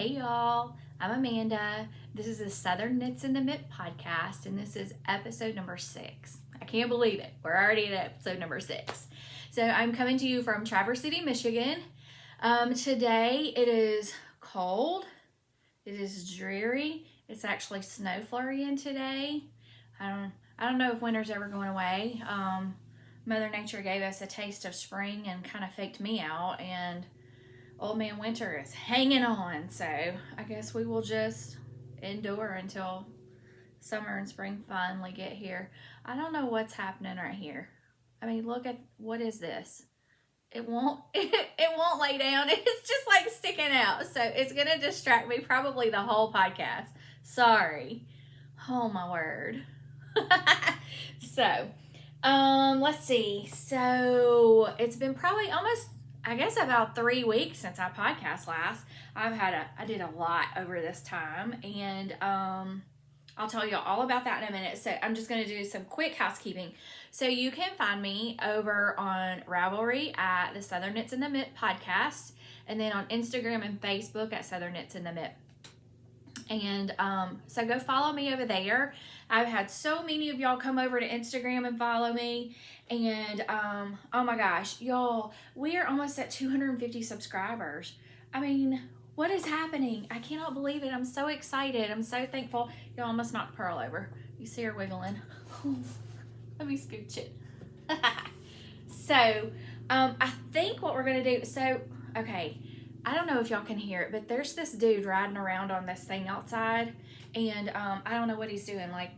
Hey y'all, I'm Amanda. This is the Southern Knits in the Mitt podcast, and this is episode number 6. I can't believe it. We're already at episode number 6. So I'm coming to you from Traverse City, Michigan. Today it is cold. It is dreary. It's actually snow flurrying today. I don't know if winter's ever going away. Mother Nature gave us a taste of spring and kind of faked me out, and Old Man Winter is hanging on, so I guess we will just endure until summer and spring finally get here. I don't know what's happening right here. I mean, look at, what is this? It won't lay down. It's just like sticking out, so it's gonna distract me probably the whole podcast. Sorry. Oh my word. So, let's see. So it's been probably almost, I guess, about 3 weeks since I podcast last. I did a lot over this time, and I'll tell you all about that in a minute. So I'm just going to do some quick housekeeping. So you can find me over on Ravelry at the Southern Knits in the Mitt podcast, and then on Instagram and Facebook at Southern Knits in the Mitt. And so go follow me over there. I've had so many of y'all come over to Instagram and follow me. And oh my gosh, y'all, we are almost at 250 subscribers. I mean, what is happening? I cannot believe it. I'm so excited. I'm so thankful. Y'all almost knocked Purl over. You see her wiggling. Let me scooch it. So I think what we're going to do, so, okay, I don't know if y'all can hear it, but there's this dude riding around on this thing outside, and I don't know what he's doing. Like,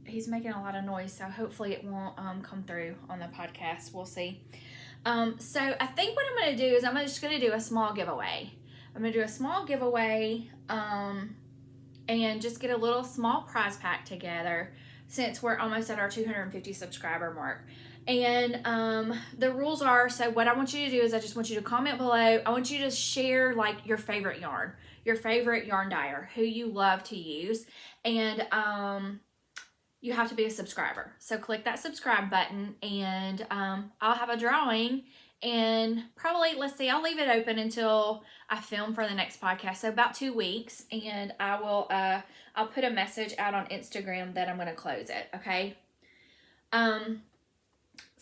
he's making a lot of noise, so hopefully it won't come through on the podcast. We'll see. So I think what I'm going to do is I'm just going to do a small giveaway. I'm going to do a small giveaway and just get a little small prize pack together since we're almost at our 250 subscriber mark. And the rules are, so what I want you to do is I just want you to comment below. I want you to share like your favorite yarn dyer, who you love to use, and you have to be a subscriber. So click that subscribe button, and I'll have a drawing, and probably, let's see, I'll leave it open until I film for the next podcast, so about 2 weeks, and I will I'll put a message out on Instagram that I'm going to close it, okay?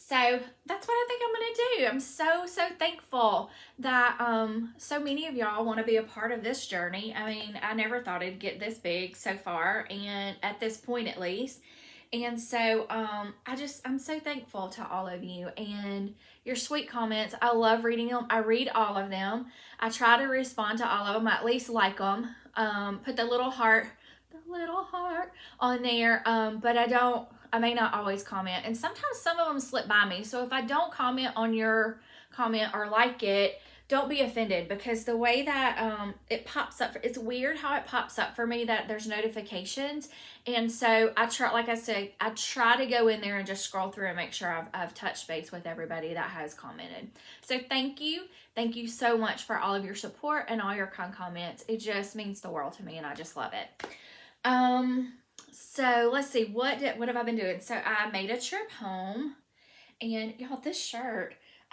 So that's what I think I'm going to do. I'm so thankful that so many of y'all want to be a part of this journey. I mean, I never thought it'd get this big so far, and at this point at least. And so I'm so thankful to all of you and your sweet comments. I love reading them. I read all of them. I try to respond to all of them. I at least like them. Put the little heart on there, but I may not always comment, and sometimes some of them slip by me. So if I don't comment on your comment or like it, don't be offended, because the way that it pops up, it's weird how it pops up for me that there's notifications. And so I try, like I said, I try to go in there and just scroll through and make sure I've touched base with everybody that has commented. So thank you so much for all of your support and all your kind comments. It just means the world to me, and I just love it. So let's see, what have I been doing? So I made a trip home, and y'all,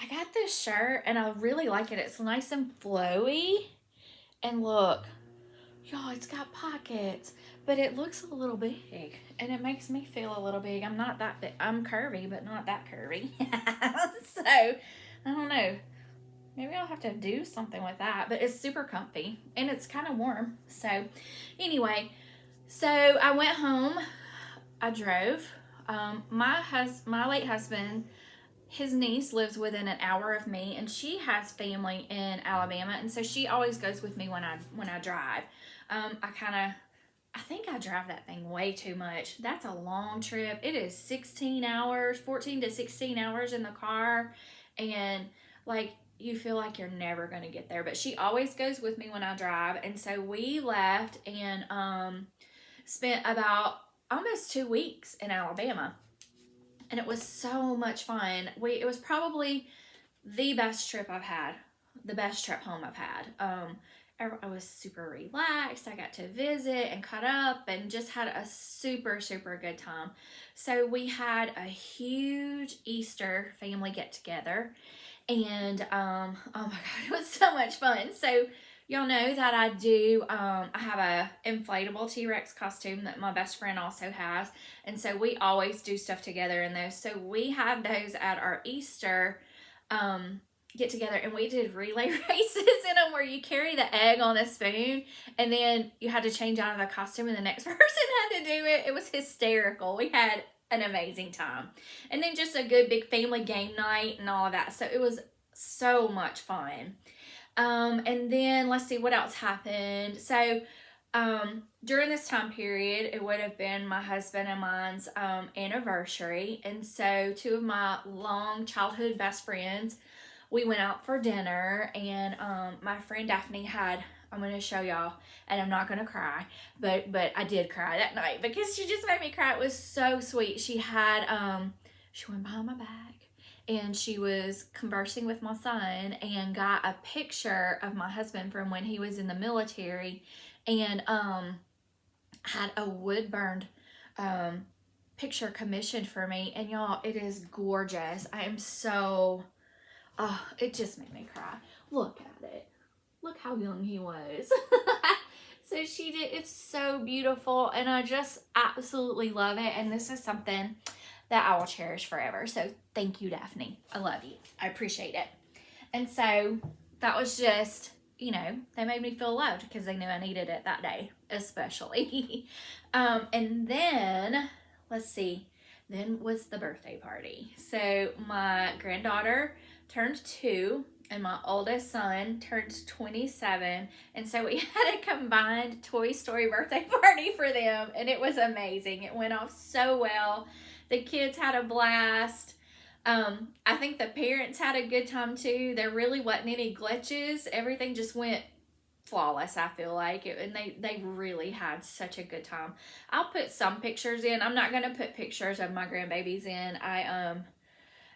I got this shirt and I really like it. It's nice and flowy, and look, y'all, it's got pockets, but it looks a little big, and it makes me feel a little big. I'm not that big. I'm curvy, but not that curvy. So I don't know. Maybe I'll have to do something with that, but it's super comfy and it's kind of warm. So anyway, so I went home, I drove. My late husband, his niece lives within an hour of me, and she has family in Alabama, and so she always goes with me when I drive. I think I drive that thing way too much. That's a long trip. It is 14 to 16 hours in the car, and like, you feel like you're never going to get there, but she always goes with me when I drive. And so we left and spent about almost 2 weeks in Alabama, and it was so much fun. It was probably the best trip I've had, the best trip home I've had. I was super relaxed. I got to visit and cut up and just had a super good time. So we had a huge Easter family get together, and oh my God, it was so much fun. So y'all know that I do, I have a inflatable T-Rex costume that my best friend also has. And so we always do stuff together in those. So we had those at our Easter get together, and we did relay races in them where you carry the egg on a spoon and then you had to change out of the costume and the next person had to do it. It was hysterical. We had an amazing time. And then just a good big family game night and all of that. So it was so much fun. And then let's see what else happened. So during this time period, it would have been my husband and mine's anniversary. And so two of my long childhood best friends, we went out for dinner, and my friend Daphne had, I'm going to show y'all, and I'm not going to cry, but I did cry that night because she just made me cry. It was so sweet. She had, she went behind my back and she was conversing with my son and got a picture of my husband from when he was in the military, and had a wood burned picture commissioned for me. And y'all, it is gorgeous. I am so... Oh, it just made me cry. Look at it. Look how young he was. So she did. It's so beautiful, and I just absolutely love it. And this is something that I will cherish forever. So thank you, Daphne. I love you. I appreciate it. And so that was just, you know, they made me feel loved because they knew I needed it that day, especially. And then, let's see, then was the birthday party. So my granddaughter turned 2 and my oldest son turned 27, and so we had a combined Toy Story birthday party for them, and it was amazing. It went off so well. The kids had a blast. I think the parents had a good time too. There really wasn't any glitches. Everything just went flawless, I feel like it, and they really had such a good time. I'll put some pictures in. I'm not going to put pictures of my grandbabies in.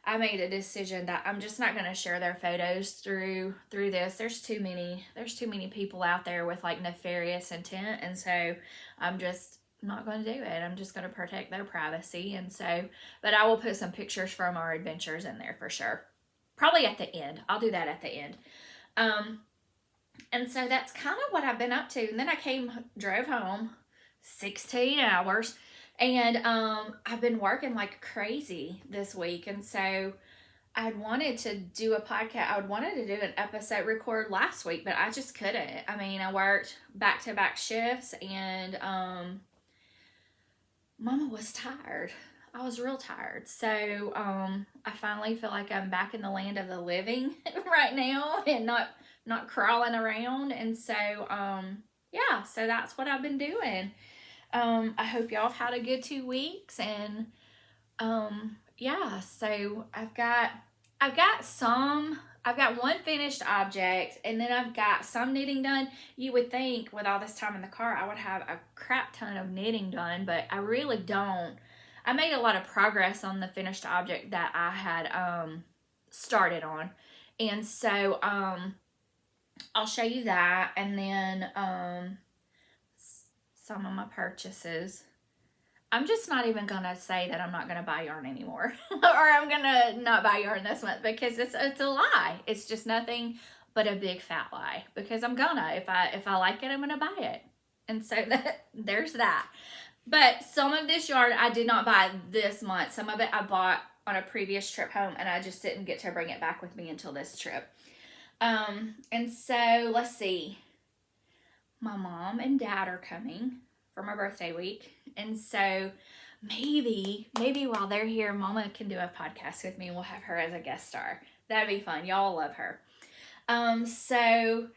I made a decision that I'm just not going to share their photos through this. There's too many people out there with like nefarious intent, and so I'm just not going to do it. I'm just going to protect their privacy. And so, but I will put some pictures from our adventures in there for sure. Probably at the end. I'll do that at the end. And so that's kind of what I've been up to. And then I drove home 16 hours. And I've been working like crazy this week. And so I wanted to do a podcast. I wanted to do an episode record last week, but I just couldn't. I mean, I worked back-to-back shifts, and Mama was tired. I was real tired. So I finally feel like I'm back in the land of the living right now and not crawling around. And so, yeah, so that's what I've been doing. I hope y'all have had a good 2 weeks, and yeah, so I've got one finished object, and then I've got some knitting done. You would think with all this time in the car I would have a crap ton of knitting done, but I really don't. I made a lot of progress on the finished object that I had started on, and so I'll show you that, and then some of my purchases. I'm just not even going to say that I'm not going to buy yarn anymore or I'm going to not buy yarn this month, because it's a lie. It's just nothing but a big fat lie, because I'm gonna, if I like it, I'm going to buy it. And so there's that. But some of this yarn I did not buy this month. Some of it I bought on a previous trip home, and I just didn't get to bring it back with me until this trip. And so let's see. My mom and dad are coming for my birthday week, and so maybe while they're here, Mama can do a podcast with me, and we'll have her as a guest star. That'd be fun. Y'all love her. So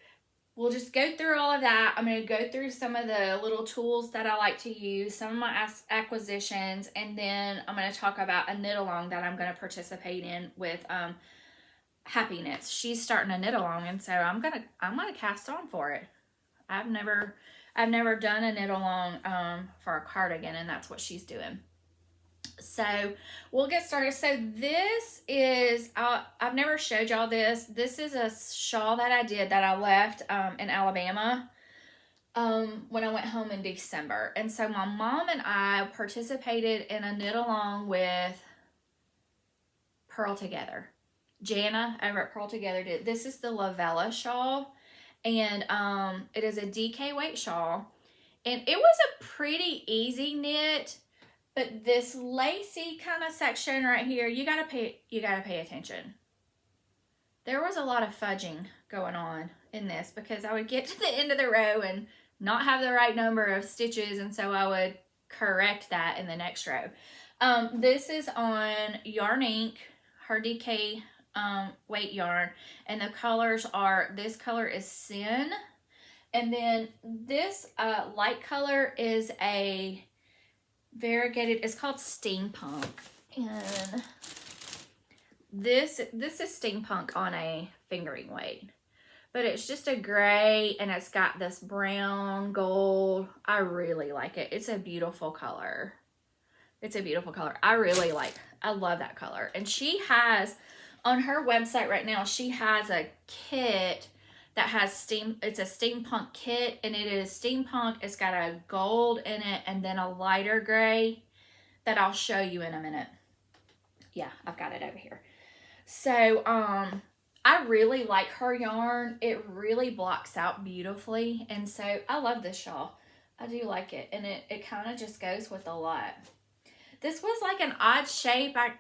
we'll just go through all of that. I'm going to go through some of the little tools that I like to use, some of my acquisitions, and then I'm going to talk about a knit along that I'm going to participate in with Happy Knits. She's starting a knit along, and so I'm gonna cast on for it. I've never done a knit along for a cardigan, and that's what she's doing. So we'll get started. So this is, I've never showed y'all this. This is a shawl that I did that I left in Alabama when I went home in December. And so my mom and I participated in a knit along with Purl Together. Jana over at Purl Together did. This is the Lovella Shawl. And it is a DK weight shawl. And it was a pretty easy knit, but this lacy kind of section right here, you gotta pay attention. There was a lot of fudging going on in this because I would get to the end of the row and not have the right number of stitches, and so I would correct that in the next row. This is on Yarn Ink, her DK weight yarn, and the colors are, this color is Sin, and then this light color is a variegated, it's called Steampunk, and this is Steampunk on a fingering weight, but it's just a gray and it's got this brown gold. I really like it. It's a beautiful color. It's a beautiful color. I love that color. And she has on her website right now, she has a kit that has it's a steampunk kit, and it is steampunk. It's got a gold in it and then a lighter gray that I'll show you in a minute. Yeah, I've got it over here. So, I really like her yarn. It really blocks out beautifully. And so I love this shawl. I do like it. And it kind of just goes with a lot. This was like an odd shape. I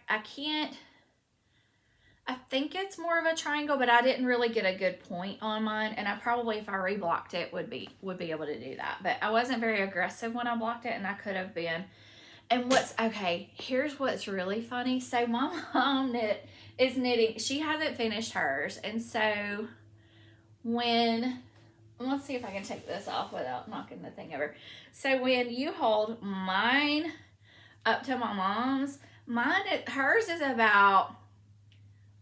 think it's more of a triangle, but I didn't really get a good point on mine. And I probably, if I reblocked it, would be able to do that. But I wasn't very aggressive when I blocked it, and I could have been. And here's what's really funny. So my mom is knitting. She hasn't finished hers. And so let's see if I can take this off without knocking the thing over. So when you hold mine up to my mom's, hers is about,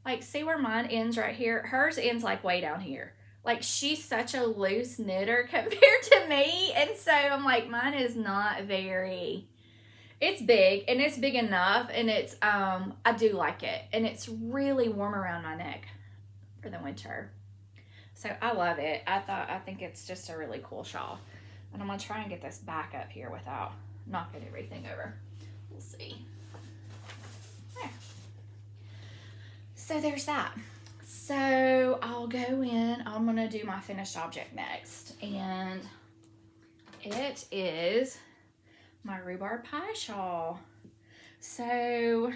like, see where mine ends right here? Hers ends like way down here. Like, she's such a loose knitter compared to me. And so I'm like, mine is not very, it's big, and it's big enough, and it's, I do like it. And it's really warm around my neck for the winter. So I love it. I think it's just a really cool shawl. And I'm going to try and get this back up here without knocking everything over. We'll see. There. So there's that. So I'll go in. I'm going to do my finished object next. And it is my rhubarb pie shawl. So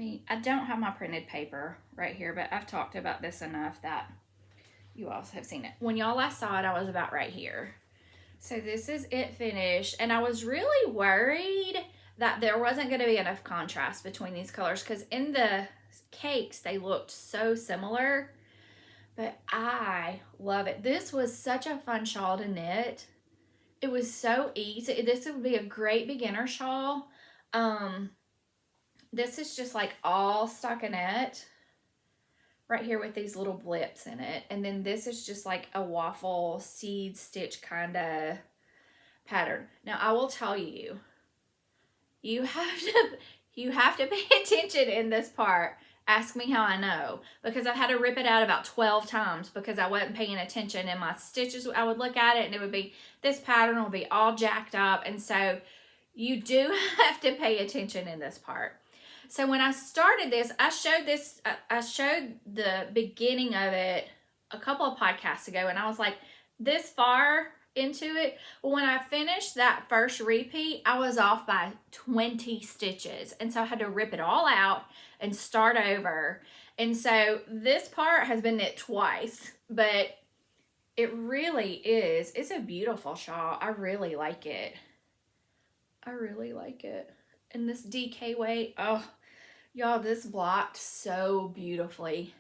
I don't have my printed paper right here, but I've talked about this enough that you also have seen it. When y'all last saw it, I was about right here. So this is it finished. And I was really worried that there wasn't going to be enough contrast between these colors, because in the cakes, they looked so similar. But I love it. This was such a fun shawl to knit. It was so easy. This would be a great beginner shawl. This is just like all stockinette right here with these little blips in it. And then this is just like a waffle seed stitch kind of pattern. Now, I will tell you, you have to pay attention in this part. Ask me how I know, because I've had to rip it out about 12 times because I wasn't paying attention, and my stitches, I would look at it and it would be, this pattern will be all jacked up. And so you do have to pay attention in this part. So when I started this, I showed the beginning of it a couple of podcasts ago, and I was like this far into it. Well, when I finished that first repeat, I was off by 20 stitches. And so I had to rip it all out and start over. And so this part has been knit twice, but it really is. It's a beautiful shawl. I really like it. I really like it. And this DK weight, oh, y'all, this blocked so beautifully.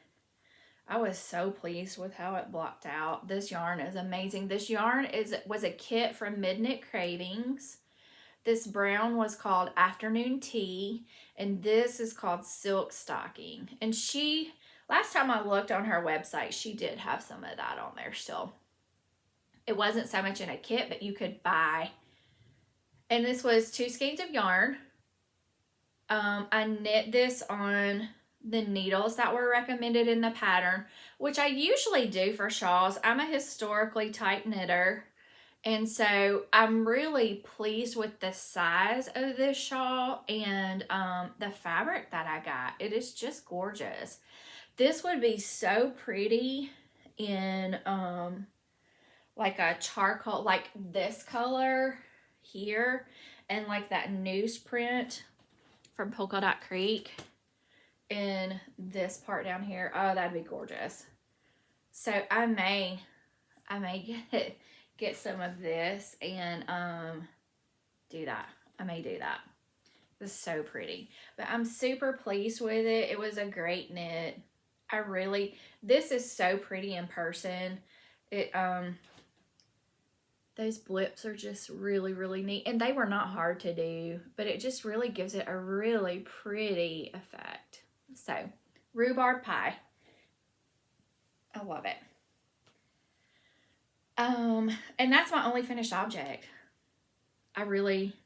I was so pleased with how it blocked out. This yarn is amazing. This yarn was a kit from Midnight Cravings. This brown was called Afternoon Tea, and this is called Silk Stocking. And last time I looked on her website, she did have some of that on there still. It wasn't so much in a kit, but you could buy. And this was 2 skeins of yarn. I knit this on the needles that were recommended in the pattern, which I usually do for shawls. I'm a historically tight knitter, and so I'm really pleased with the size of this shawl and the fabric that I got. It is just gorgeous. This would be so pretty in like a charcoal, like this color here, and like that newsprint from Polka Dot Creek in this part down here. Oh, that'd be gorgeous. So I may get some of this and do that. I may do that. This is so pretty. But I'm super pleased with it. It was a great knit. This is so pretty in person. It those blips are just really, really neat. And they were not hard to do, but it just really gives it a really pretty effect. So, rhubarb pie. I love it. And that's my only finished object. I really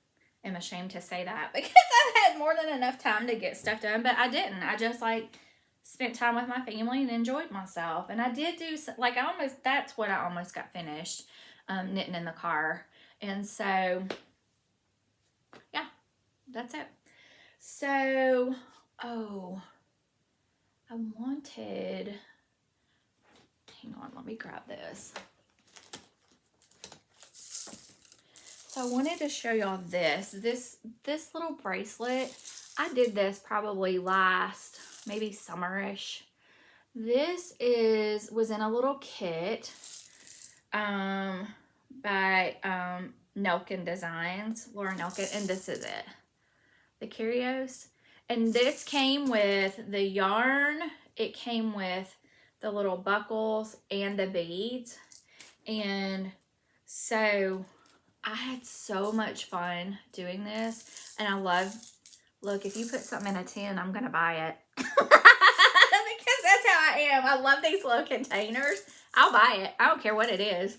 am ashamed to say that because I've had more than enough time to get stuff done, but I didn't. I just like spent time with my family and enjoyed myself. And I did do like that's what I almost got finished, knitting in the car. And so yeah, that's it. So, oh, I wanted, hang on, let me grab this. So I wanted to show y'all this little bracelet. I did this probably last, maybe summerish. This was in a little kit by Nelkin Designs, Laura Nelkin, and this is it. The Curios. And this came with the yarn. It came with the little buckles and the beads. And so I had so much fun doing this, and I love, look, if you put something in a tin, I'm going to buy it. Because that's how I am. I love these little containers. I'll buy it. I don't care what it is.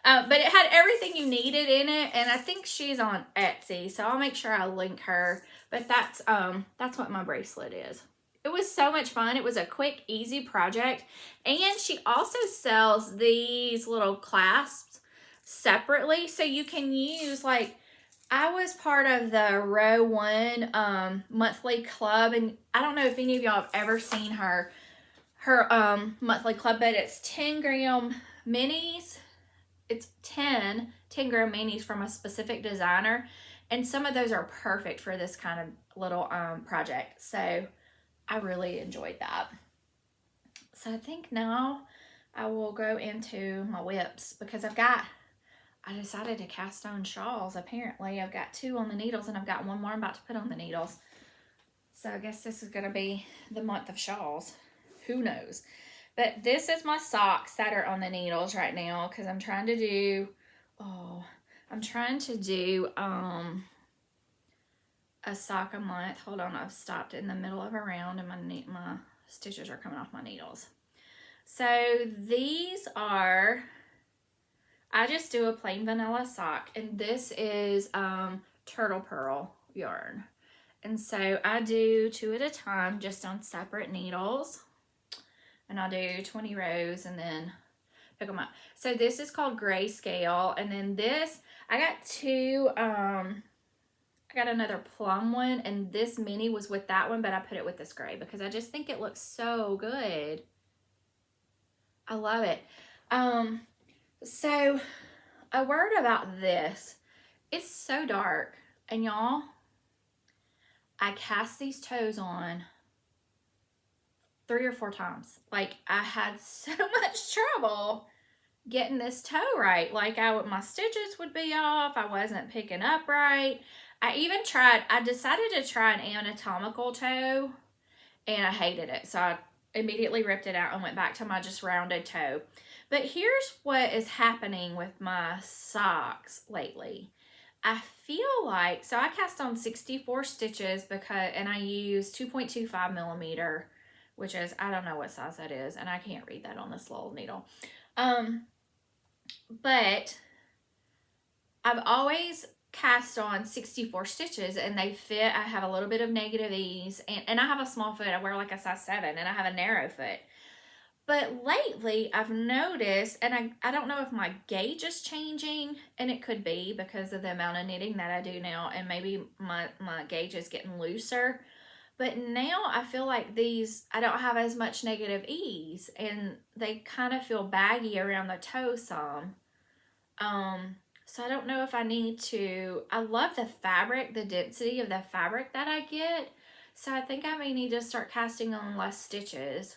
But it had everything you needed in it, and I think she's on Etsy, so I'll make sure I link her. But that's what my bracelet is. It was so much fun. It was a quick, easy project, and she also sells these little clasps separately, so you can use, like, I was part of the Row 1 monthly club, and I don't know if any of y'all have ever seen her monthly club, but it's 10 gram minis. It's 10 gram minis from a specific designer, and some of those are perfect for this kind of little project. So I really enjoyed that. So I think now I will go into my whips, because I decided to cast on shawls. Apparently I've got 2 on the needles, and I've got 1 more I'm about to put on the needles. So I guess this is going to be the month of shawls. Who knows? But this is my socks that are on the needles right now, because I'm trying to do, a sock a month. Hold on, I've stopped in the middle of a round, and my stitches are coming off my needles. So these are, I just do a plain vanilla sock, and this is turtle purl yarn. And so I do 2 at a time, just on separate needles. And I'll do 20 rows and then pick them up. So this is called Grayscale. And then this, I got 2, I got another plum one. And this mini was with that one, but I put it with this gray because I just think it looks so good. I love it. So a word about this. It's so dark. And y'all, I cast these toes on 3 or 4 times. Like, I had so much trouble getting this toe right. Like, my stitches would be off. I wasn't picking up right. I decided to try an anatomical toe, and I hated it. So I immediately ripped it out and went back to my just rounded toe. But here's what is happening with my socks lately. I feel like, so I cast on 64 stitches and I use 2.25 millimeter, which is, I don't know what size that is, and I can't read that on this little needle. But I've always cast on 64 stitches, and they fit. I have a little bit of negative ease, and I have a small foot. I wear like a size 7, and I have a narrow foot. But lately, I've noticed, and I don't know if my gauge is changing, and it could be because of the amount of knitting that I do now, and maybe my gauge is getting looser. But now I feel like these, I don't have as much negative ease, and they kind of feel baggy around the toe some. So I don't know if I need to, I love the fabric, the density of the fabric that I get. So I think I may need to start casting on less stitches,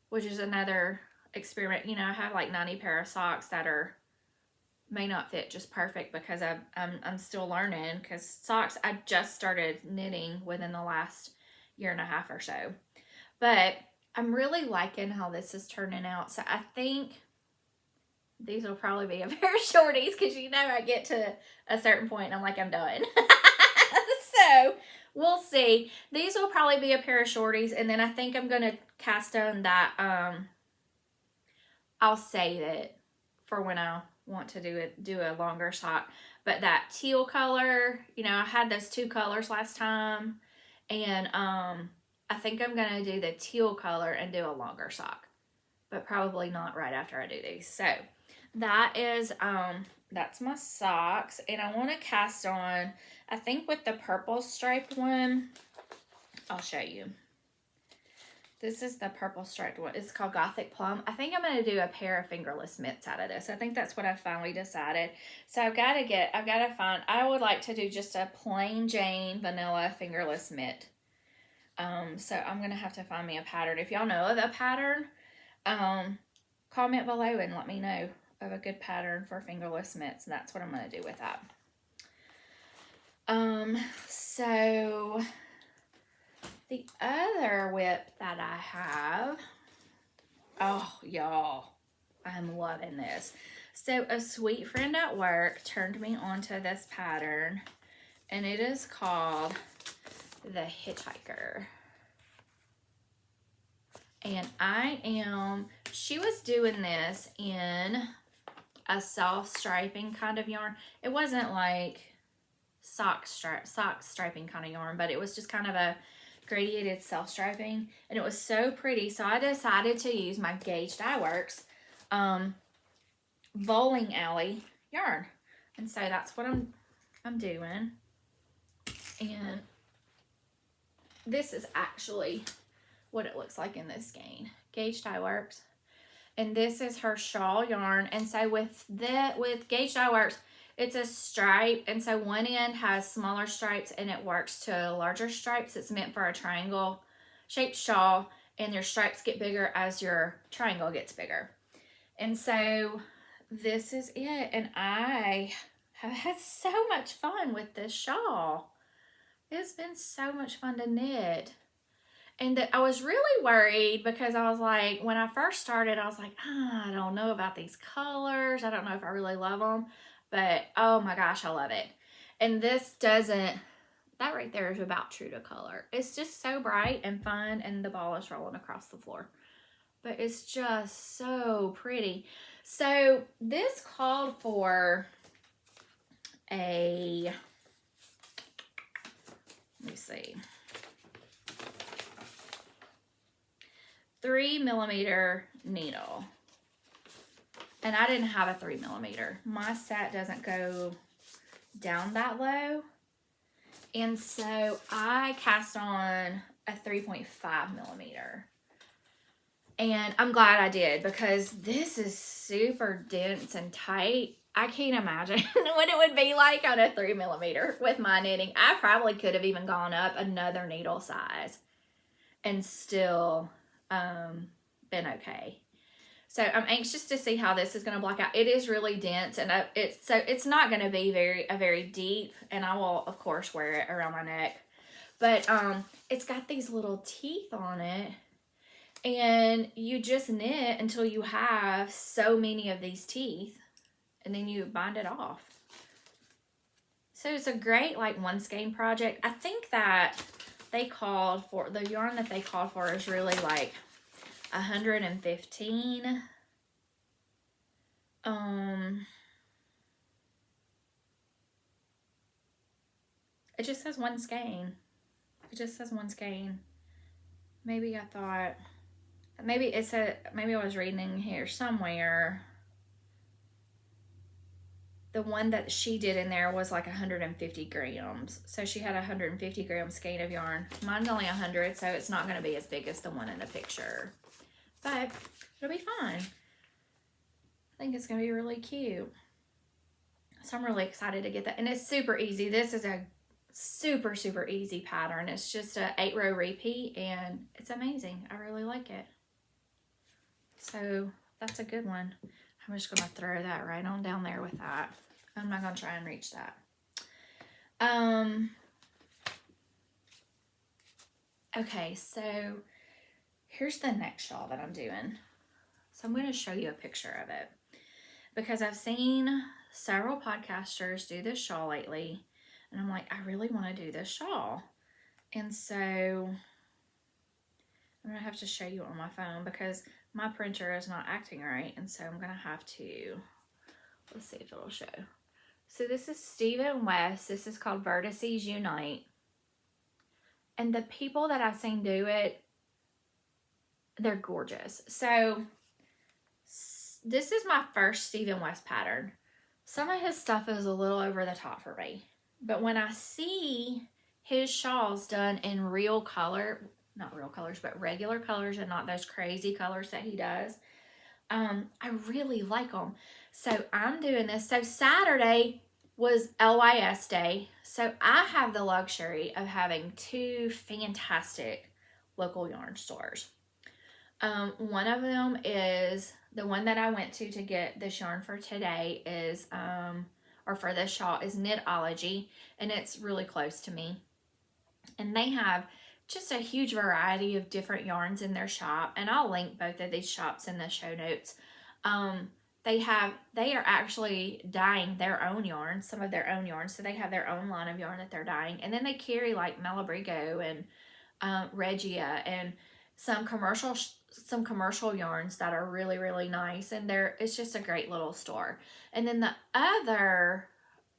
which is another experiment. You know, I have like 90 pair of socks that may not fit just perfect because I'm still learning, because socks I just started knitting within the last year and a half or so. But I'm really liking how this is turning out. So I think these will probably be a pair of shorties, because you know I get to a certain point and I'm like, I'm done. So we'll see. These will probably be a pair of shorties, and then I think I'm going to cast on that. I'll save it for when I want to do a longer sock. But that teal color, you know, I had those two colors last time, and I think I'm going to do the teal color and do a longer sock, but probably not right after I do these. So that is that's my socks, and I want to cast on, I think with the purple striped one, I'll show you. This is the purple striped one. It's called Gothic Plum. I think I'm going to do a pair of fingerless mitts out of this. I think that's what I finally decided. So I've got to find, I would like to do just a plain Jane vanilla fingerless mitt. So I'm going to have to find me a pattern. If y'all know of a pattern, comment below and let me know of a good pattern for fingerless mitts. And that's what I'm going to do with that. So the other whip that I have, oh y'all, I'm loving this. So a sweet friend at work turned me onto this pattern, and it is called the Hitchhiker. And she was doing this in a soft striping kind of yarn. It wasn't like sock striping kind of yarn, but it was just kind of a gradiated self striping, and it was so pretty. So I decided to use my Gauge Dye Works bowling alley yarn, and so that's what I'm doing. And this is actually what it looks like in this skein. Gauge Dye Works, and this is her shawl yarn. And so with Gauge Dye Works, it's a stripe, and so one end has smaller stripes and it works to larger stripes. It's meant for a triangle shaped shawl, and your stripes get bigger as your triangle gets bigger. And so this is it, and I have had so much fun with this shawl. It's been so much fun to knit. And I was really worried, because I was like, when I first started, I was like, I don't know about these colors. I don't know if I really love them. But, oh my gosh, I love it. And this doesn't, that right there is about true to color. It's just so bright and fun, and the ball is rolling across the floor. But it's just so pretty. So this called for a, let me see, 3mm needle. And I didn't have a 3mm. My set doesn't go down that low. And so I cast on a 3.5mm. And I'm glad I did, because this is super dense and tight. I can't imagine what it would be like on a 3mm with my knitting. I probably could have even gone up another needle size and still been okay. So I'm anxious to see how this is going to block out. It is really dense, and it's not going to be very deep, and I will of course wear it around my neck. But it's got these little teeth on it, and you just knit until you have so many of these teeth, and then you bind it off. So it's a great like one skein project. I think that they called for, the yarn that they called for is really like 115. It just says one skein. It just says one skein. Maybe I thought, maybe it said, maybe I was reading here somewhere. the one that she did in there was like 150 grams. So she had a 150 gram skein of yarn. Mine's only 100, so it's not going to be as big as the one in the picture. But it'll be fine. I think it's going to be really cute. So I'm really excited to get that. And it's super easy. This is a super, super easy pattern. It's just a 8-row repeat, and it's amazing. I really like it. So that's a good one. I'm just going to throw that right on down there with that. I'm not going to try and reach that. Okay, so here's the next shawl that I'm doing. So I'm going to show you a picture of it because I've seen several podcasters do this shawl lately, and I'm like, I really want to do this shawl. And so I'm going to have to show you on my phone because my printer is not acting right, and so I'm going to have to, let's see if it'll show. So this is Stephen West. This is called Vertices Unite. And the people that I've seen do it, they're gorgeous. So this is my first Stephen West pattern. Some of his stuff is a little over the top for me. But when I see his shawls done in real color, not real colors, but regular colors and not those crazy colors that he does, I really like them. So I'm doing this. So Saturday was LYS Day. So I have the luxury of having 2 fantastic local yarn stores. One of them is the one that I went to get this yarn for today is, or for this shawl is Knitology, and it's really close to me. And they have just a huge variety of different yarns in their shop, and I'll link both of these shops in the show notes. They are actually dyeing their own yarn, some of their own yarn, so they have their own line of yarn that they're dyeing, and then they carry like Malabrigo and Regia and some commercial yarns that are really, really nice, and it's just a great little store. And then the other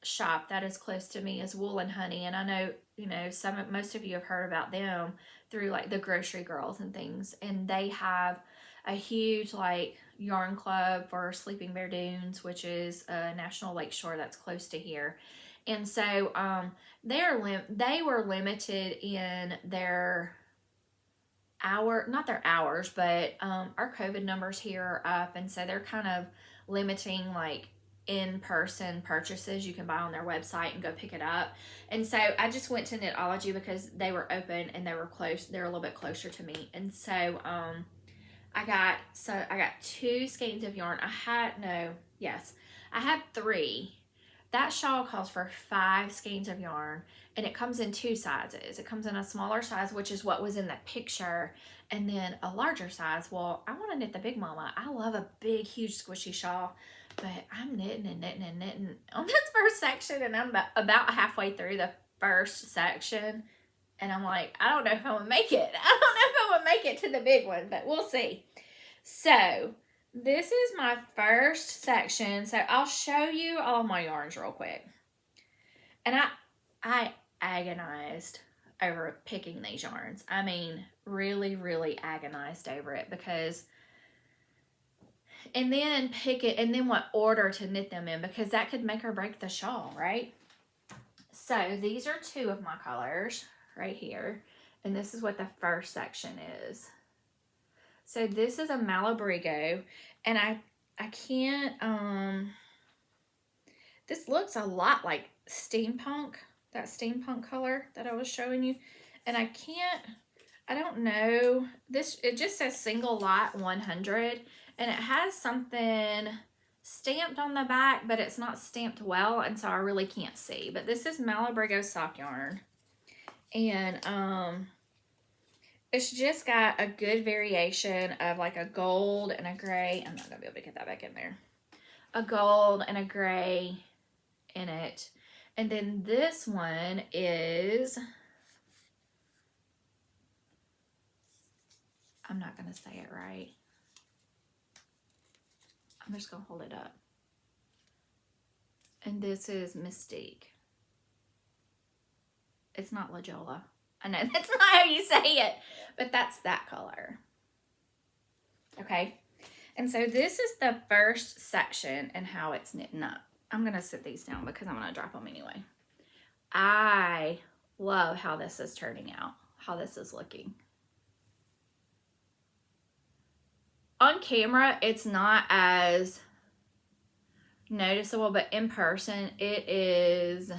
shop that is close to me is Wool and Honey, and I know, you know, most of you have heard about them through like the Grocery Girls and things, and they have a huge like yarn club for Sleeping Bear Dunes, which is a national lakeshore that's close to here. And so they were limited in their not their hours, but our COVID numbers here are up, and so they're kind of limiting like in-person purchases you can buy on their website and go pick it up. And so I just went to Knitology because they were open and they were close. They're a little bit closer to me. And so I got 2 skeins of yarn. I have 3. That shawl calls for 5 skeins of yarn, and it comes in 2 sizes. It comes in a smaller size, which is what was in the picture, and then a larger size. Well, I want to knit the Big Mama. I love a big, huge, squishy shawl, but I'm knitting and knitting and knitting on this first section, and I'm about halfway through the first section, and I'm like, I don't know if I'm going to make it. I don't know if I'm going to make it to the big one, but we'll see. So this is my first section, so I'll show you all of my yarns real quick. And I agonized over picking these yarns. I mean, really, really agonized over it because, and then pick it, and then what order to knit them in, because that could make or break the shawl, right? So these are 2 of my colors right here, and this is what the first section is. So this is a Malabrigo, and I can't, this looks a lot like Steampunk, that Steampunk color that I was showing you, and I don't know, it just says single lot 100, and it has something stamped on the back, but it's not stamped well, and so I really can't see. But this is Malabrigo sock yarn, and it's just got a good variation of like a gold and a gray. I'm not gonna be able to get that back in there. A gold and a gray in it. And then this one is, I'm not gonna say it right. I'm just gonna hold it up. And this is Mystique. It's not La Jolla. I know that's not how you say it, but that's that color. Okay, and so this is the first section and how it's knitting up. I'm going to sit these down because I'm going to drop them anyway. I love how this is turning out, how this is looking. On camera, it's not as noticeable, but in person, it is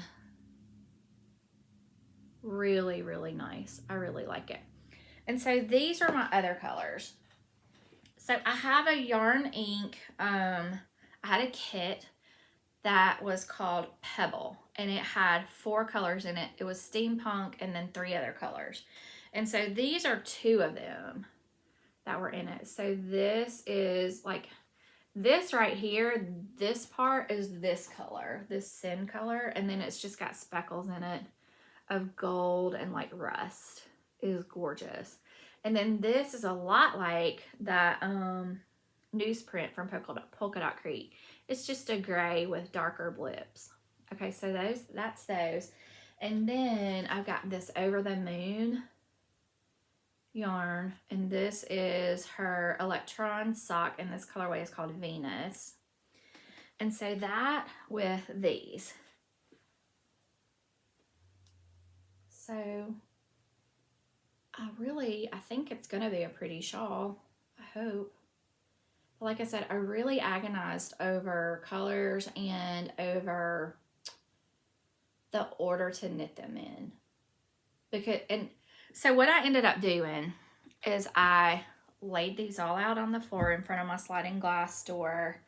really, really nice. I really like it. And so these are my other colors. So I have a yarn ink, I had a kit that was called Pebble, and it had 4 colors in it. It was Steampunk and then 3 other colors. And so these are 2 of them that were in it. So this is like this right here, this part is this color, this sin color, and then it's just got speckles in it of gold and like rust. It is gorgeous. And then this is a lot like that newsprint from Polka Dot Creek. It's just a gray with darker blips. Okay, so that's those. And then I've got this Over the Moon yarn, and this is her Electron sock, and this colorway is called Venus. And so that with these. So I think it's going to be a pretty shawl. I hope. But like I said, I really agonized over colors and over the order to knit them in. So what I ended up doing is I laid these all out on the floor in front of my sliding glass door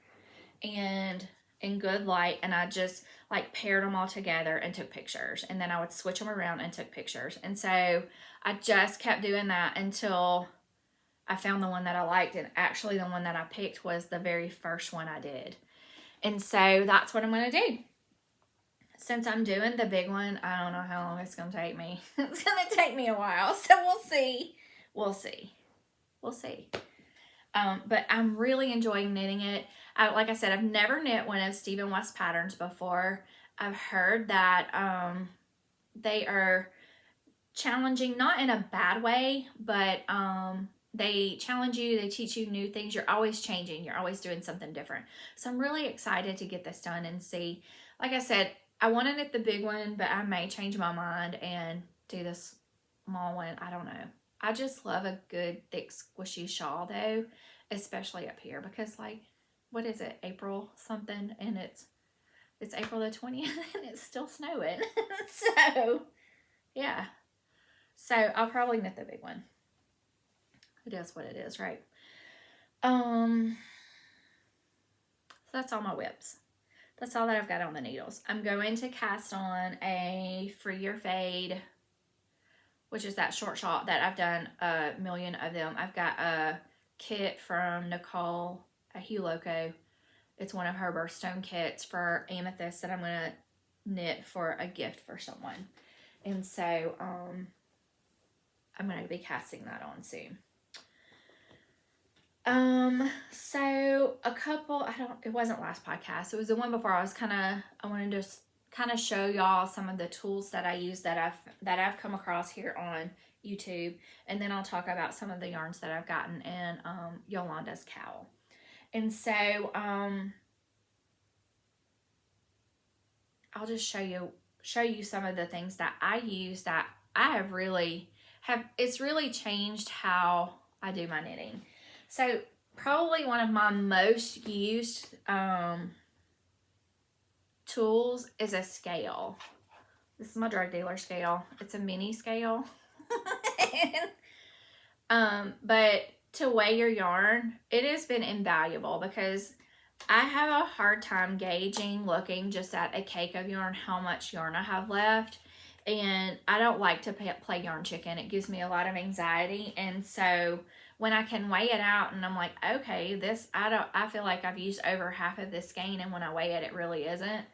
and in good light, and I just like paired them all together and took pictures, and then I would switch them around and took pictures. And so I just kept doing that until I found the one that I liked, and actually the one that I picked was the very first one I did. And so that's what I'm going to do. Since I'm doing the big one, I don't know how long it's going to take me. It's going to take me a while, so we'll see. We'll see. We'll see. But I'm really enjoying knitting it. Like I said, I've never knit one of Stephen West's patterns before. I've heard that they are challenging, not in a bad way, but they challenge you, they teach you new things. You're always changing, you're always doing something different. So I'm really excited to get this done and see. Like I said, I want to knit the big one, but I may change my mind and do this small one. I don't know. I just love a good thick squishy shawl though, especially up here, because like, what is it, April something, and it's April the 20th and it's still snowing. So yeah, so I'll probably knit the big one. It is what it is, right? So that's all my whips. That's all that I've got on the needles. I'm going to cast on a Free Your Fade, which is that short shawl that I've done a million of them. I've got a kit from Nicole at Hugh Loco. It's one of her birthstone kits for amethyst that I'm going to knit for a gift for someone. And so I'm going to be casting that on soon. So a couple, it wasn't last podcast. It was the one before. I wanted to kind of show y'all some of the tools that I use that I've come across here on YouTube. And then I'll talk about some of the yarns that I've gotten in, Yolanda's cowl. And so, I'll just show you some of the things that I use that I it's really changed how I do my knitting. So probably one of my most used tools is a scale. This is my drug dealer scale. It's a mini scale. But to weigh your yarn, it has been invaluable because I have a hard time gauging, looking just at a cake of yarn, how much yarn I have left. And I don't like to play yarn chicken. It gives me a lot of anxiety. And so when I can weigh it out and I'm like, okay, I feel like I've used over half of this skein, and when I weigh it, it really isn't.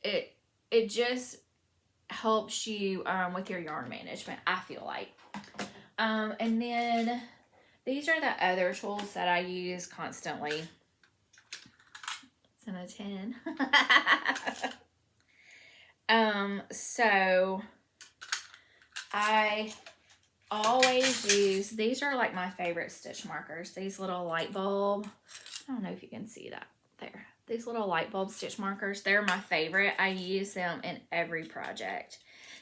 It just helps you with your yarn management, I feel like. And then these are the other tools that I use constantly. It's in a tin. So I always use, these are like my favorite stitch markers, these little light bulb. I don't know if you can see that there. These little light bulb stitch markers, they're my favorite. I use them in every project.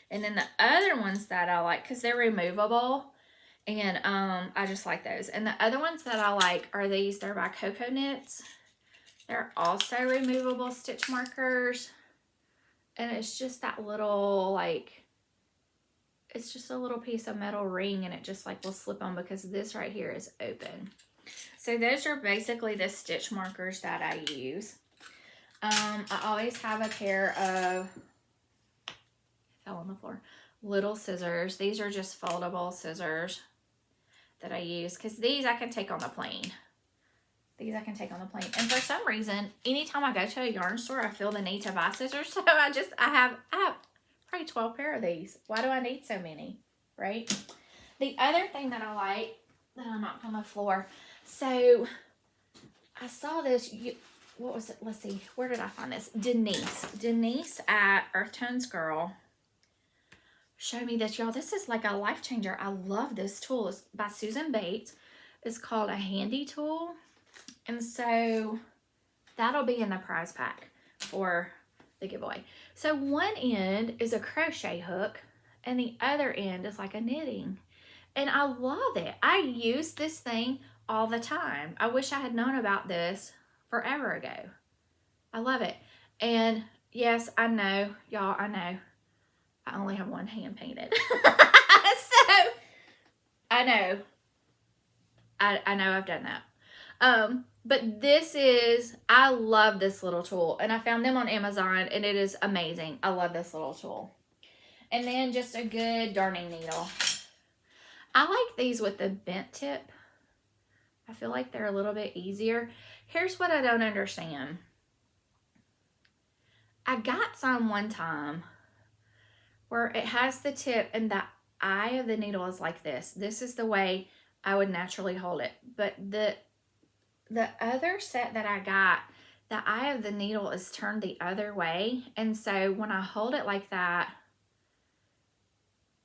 And then the other ones that I like, because they're removable, and I just like those. And the other ones that I like are these. They're by Cocoa Knits. They're also removable stitch markers. And it's just that little, like, it's just a little piece of metal ring, and it just like will slip on because this right here is open. So those are basically the stitch markers that I use. I always have a pair of, fell on the floor, little scissors. These are just foldable scissors that I use, because these I can take on the plane. These I can take on the plane. And for some reason, anytime I go to a yarn store, I feel the need to buy scissors. So I have probably 12 pair of these. Why do I need so many, right? The other thing that I like, that I knocked on the floor, so I saw this, what was it? Let's see, where did I find this? Denise at Earth Tones Girl showed me this, y'all. This is like a life changer. I love this tool. It's by Susan Bates. It's called a handy tool. And so that'll be in the prize pack for the giveaway. So one end is a crochet hook and the other end is like a knitting. And I love it. I use this thing all the time. I wish I had known about this forever ago. I love it. And yes, I know, y'all, I know. I only have one hand painted. So, I know. I know I've done that. But this is, I love this little tool. And I found them on Amazon and it is amazing. I love this little tool. And then just a good darning needle. I like these with the bent tip. I feel like they're a little bit easier. Here's what I don't understand. I got some one time where it has the tip and the eye of the needle is like this. This is the way I would naturally hold it. But the other set that I got, the eye of the needle is turned the other way. And so when I hold it like that,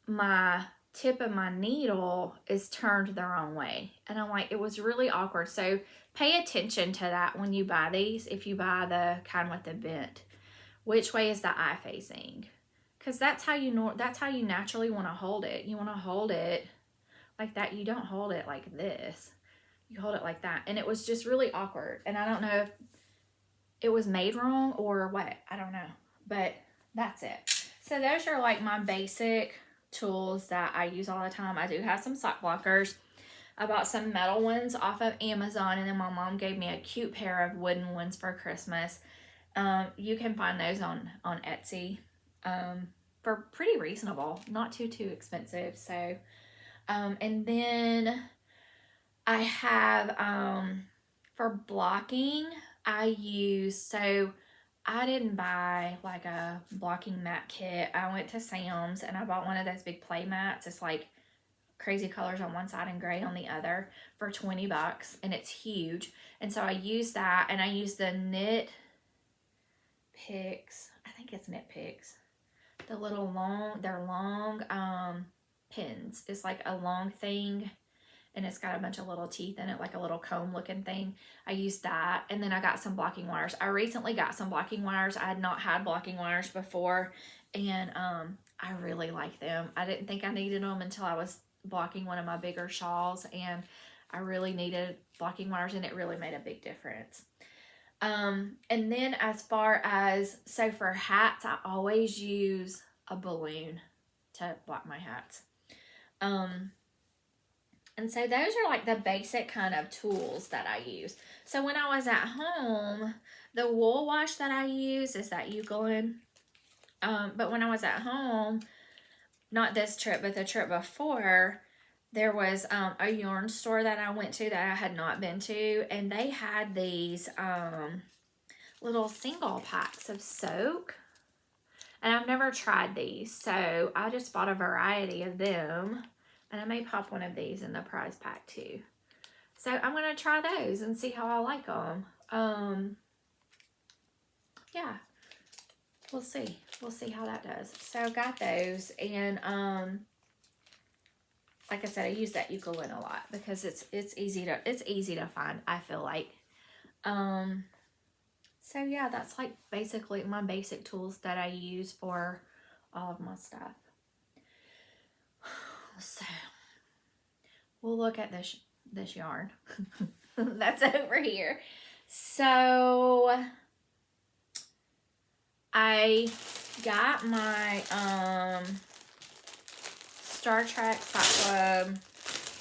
my tip of my needle is turned the wrong way. And I'm like, it was really awkward. So pay attention to that when you buy these. If you buy the kind with the bent, which way is the eye facing? Because that's how you naturally want to hold it. You want to hold it like that. You don't hold it like this. You hold it like that. And it was just really awkward. And I don't know if it was made wrong or what. I don't know. But that's it. So those are like my basic tools that I use all the time. I do have some sock blockers. I bought some metal ones off of Amazon. And then my mom gave me a cute pair of wooden ones for Christmas. You can find those on Etsy. For pretty reasonable, not too expensive. So, and then I have, for blocking, I didn't buy like a blocking mat kit. I went to Sam's and I bought one of those big play mats. It's like crazy colors on one side and gray on the other for $20, and it's huge. And so I used that, and I used the Knit Picks. I think it's Knit Picks. The little long pins. It's like a long thing, and it's got a bunch of little teeth in it, like a little comb looking thing. I used that, and then I got some blocking wires. I recently got some blocking wires. I had not had blocking wires before, and I really like them. I didn't think I needed them until I was blocking one of my bigger shawls, and I really needed blocking wires, and it really made a big difference. And then as far as, so for hats, I always use a balloon to block my hats. And so those are like the basic kind of tools that I use. So when I was at home, the wool wash that I use is that Eucalyptus. But when I was at home, not this trip, but the trip before, there was a yarn store that I went to that I had not been to, and they had these little single packs of soak, and I've never tried these, so I just bought a variety of them, and I may pop one of these in the prize pack too. So I'm going to try those and see how I like them. Yeah, we'll see. We'll see how that does. So I got those, and like I said, I use that Eucalyptus a lot because it's easy to find, I feel like. So yeah, that's like basically my basic tools that I use for all of my stuff. So we'll look at this yarn that's over here. So I got my Star Trek Sock Club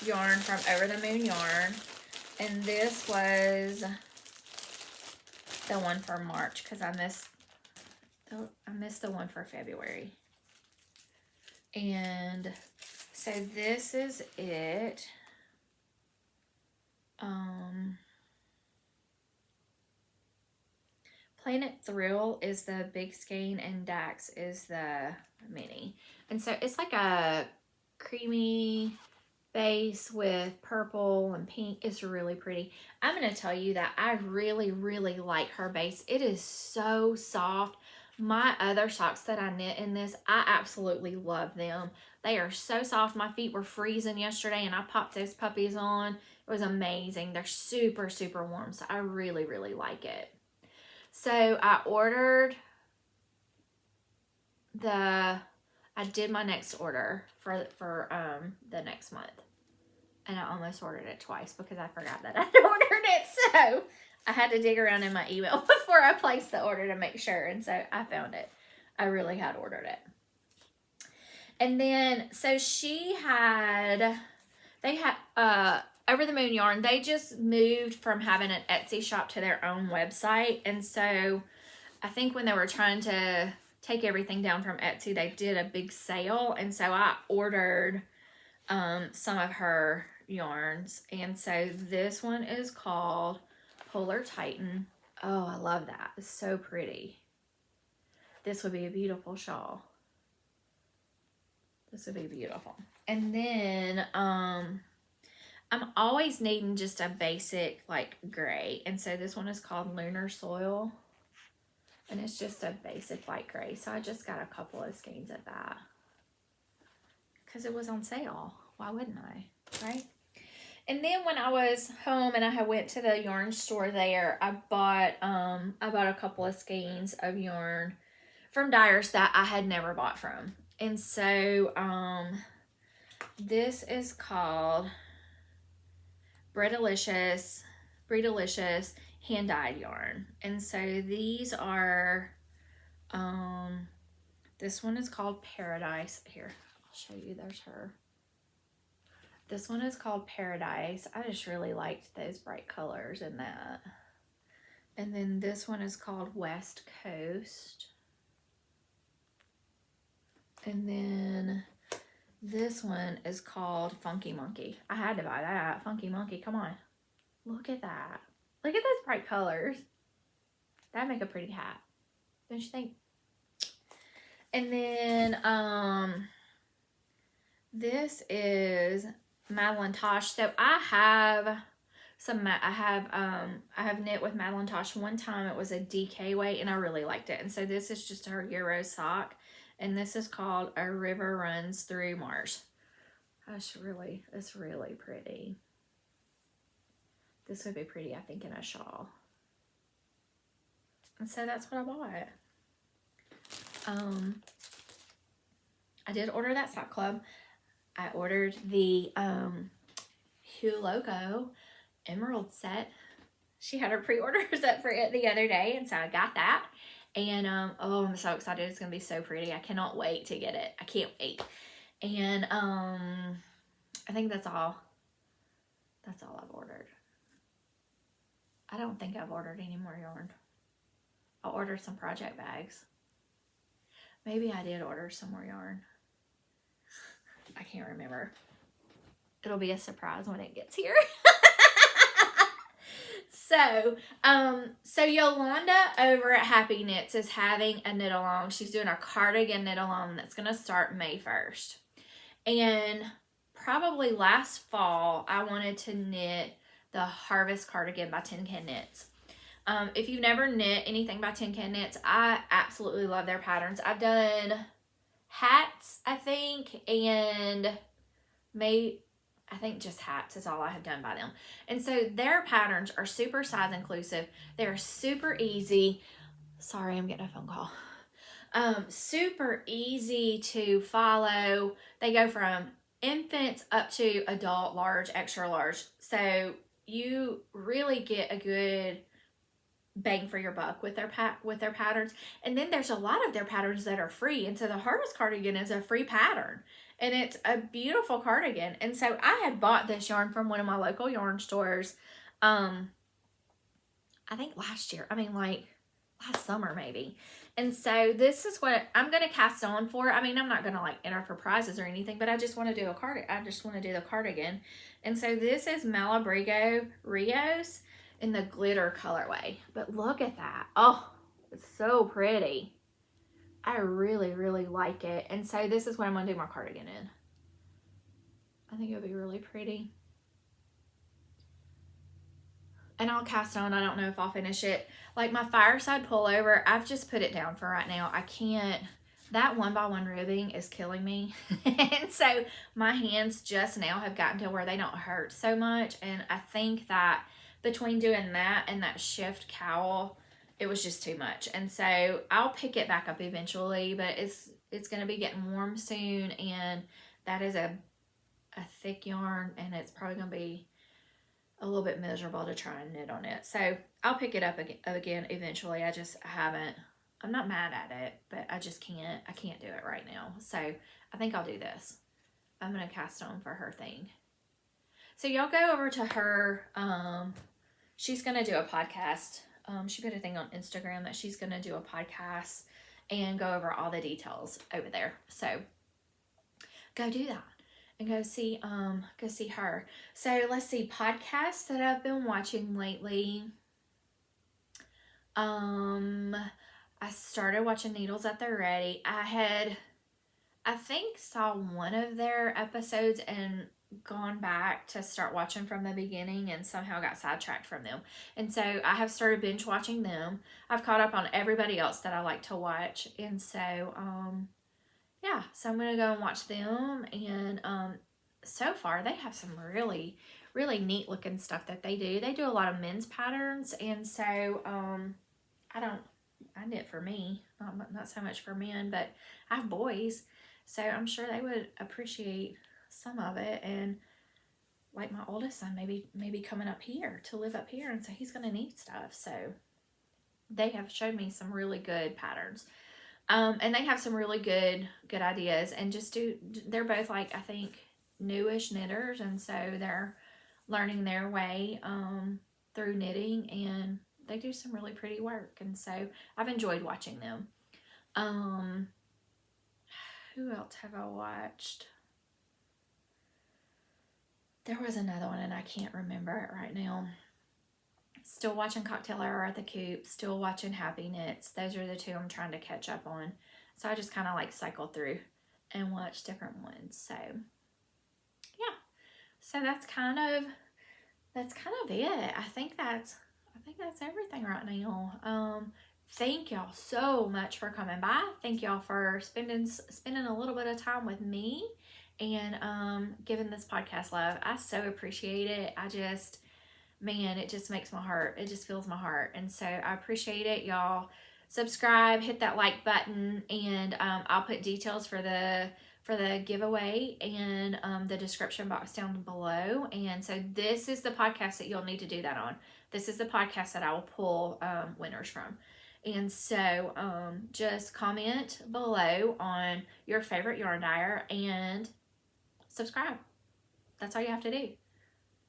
yarn from Over the Moon Yarn, and this was the one for March because I missed the one for February. And so this is it. Planet Thrill is the big skein and Dax is the mini. And so it's like a creamy base with purple and pink. It's really pretty. I'm going to tell you that I really, really like her base. It is so soft. My other socks that I knit in this, I absolutely love them. They are so soft. My feet were freezing yesterday and I popped those puppies on. It was amazing. They're super, super warm. So I really, really like it. So I ordered I did my next order for the next month. And I almost ordered it twice because I forgot that I'd ordered it. So I had to dig around in my email before I placed the order to make sure. And so I found it. I really had ordered it. And then, so they had Over the Moon Yarn, they just moved from having an Etsy shop to their own website. And so I think when they were trying to take everything down from Etsy, they did a big sale. And so I ordered some of her yarns. And so this one is called Polar Titan. Oh, I love that. It's so pretty. This would be a beautiful shawl. This would be beautiful. And then I'm always needing just a basic like gray. And so this one is called Lunar Soil. And it's just a basic light gray. So I just got a couple of skeins of that. Because it was on sale. Why wouldn't I? Right? And then when I was home and I went to the yarn store there, I bought a couple of skeins of yarn from dyers that I had never bought from. And so this is called Breedalicious hand-dyed yarn. And so these are this one is called Paradise. Here, I'll show you. There's her. This one is called Paradise. I just really liked those bright colors in that. And then this one is called West Coast. And then this one is called Funky Monkey. I had to buy that. Funky Monkey, come on. Look at that. Look at those bright colors. That'd make a pretty hat. Don't you think? And then this is Madeline Tosh. So I have knit with Madeline Tosh one time. It was a DK weight and I really liked it. And so this is just her Euro sock. And this is called A River Runs Through Marsh. It's really pretty. This would be pretty, I think, in a shawl. And so that's what I bought. I did order that sock club. I ordered the Hue Loco Emerald set. She had her pre-orders up for it the other day, and so I got that. And oh, I'm so excited. It's gonna be so pretty. I cannot wait to get it. I can't wait. And I think that's all I've ordered. I don't think I've ordered any more yarn. I'll order some project bags. Maybe I did order some more yarn. I can't remember. It'll be a surprise when it gets here. So Yolanda over at Happy Knits is having a knit along. She's doing a cardigan knit along that's going to start May 1st. And probably last fall, I wanted to knit the Harvest cardigan by Tin Can Knits. If you've never knit anything by Tin Can Knits, I absolutely love their patterns. I've done hats, I think, and I think just hats is all I have done by them. And so their patterns are super size inclusive. They're super easy. Sorry, I'm getting a phone call. Super easy to follow. They go from infants up to adult, large, extra large. So you really get a good bang for your buck with their patterns. And then there's a lot of their patterns that are free. And so the Harvest cardigan is a free pattern. And it's a beautiful cardigan. And so I had bought this yarn from one of my local yarn stores. I think last year. Like last summer maybe. And so this is what I'm going to cast on for. I'm not going to like enter for prizes or anything, but I just want to do a cardigan. I just want to do the cardigan. And so this is Malabrigo Rios in the glitter colorway. But look at that. Oh, it's so pretty. I really, really like it. And so this is what I'm going to do my cardigan in. I think it'll be really pretty. And I'll cast on. I don't know if I'll finish it. Like my fireside pullover, I've just put it down for right now. I can't. That 1x1 ribbing is killing me. And so my hands just now have gotten to where they don't hurt so much. And I think that between doing that and that shift cowl, it was just too much. And so I'll pick it back up eventually, but it's going to be getting warm soon. And that is a thick yarn, and it's probably going to be a little bit miserable to try and knit on it. So I'll pick it up again eventually. I'm not mad at it, but I can't do it right now. So I think I'll do this. I'm going to cast on for her thing. So y'all go over to her. She's going to do a podcast. She put a thing on Instagram that she's going to do a podcast and go over all the details over there. So go do that. And go see her. So let's see, podcasts that I've been watching lately. I started watching Needles at the Ready. I think saw one of their episodes and gone back to start watching from the beginning and somehow got sidetracked from them. And so I have started binge watching them. I've caught up on everybody else that I like to watch. And so, yeah, so I'm going to go and watch them. And so far, they have some really, really neat looking stuff that they do. They do a lot of men's patterns. And so I knit for me, not so much for men, but I have boys. So I'm sure they would appreciate some of it. And like my oldest son, maybe coming up here to live up here. And so he's going to need stuff. So they have showed me some really good patterns. And they have some really good ideas, and they're both like, I think, newish knitters, and so they're learning their way through knitting, and they do some really pretty work, and so I've enjoyed watching them. Who else have I watched? There was another one, and I can't remember it right now. Still watching Cocktail Hour at the Coop. Still watching Happy Knits. Those are the two I'm trying to catch up on. So I just kind of like cycle through and watch different ones. So yeah. So that's kind of it. I think that's everything right now. Thank y'all so much for coming by. Thank y'all for spending a little bit of time with me and giving this podcast love. I so appreciate it. It just makes my heart, it just fills my heart. And so I appreciate it. Y'all subscribe, hit that like button, and I'll put details for the giveaway in the description box down below. And so this is the podcast that you'll need to do that on. This is the podcast that I will pull winners from. And so just comment below on your favorite yarn dyer and subscribe. That's all you have to do.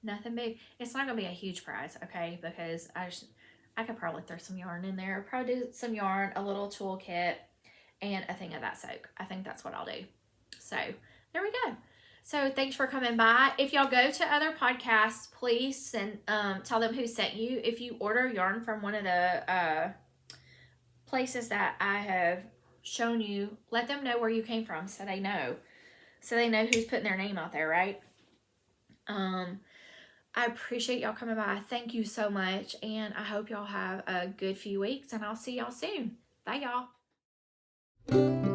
Nothing big. It's not going to be a huge prize, okay? Because I could probably throw some yarn in there. Probably do some yarn, a little toolkit, and a thing of that soak. I think that's what I'll do. So, there we go. So, thanks for coming by. If y'all go to other podcasts, please tell them who sent you. If you order yarn from one of the places that I have shown you, let them know where you came from so they know. So, they know who's putting their name out there, right? I appreciate y'all coming by. Thank you so much. And I hope y'all have a good few weeks. And I'll see y'all soon. Bye, y'all.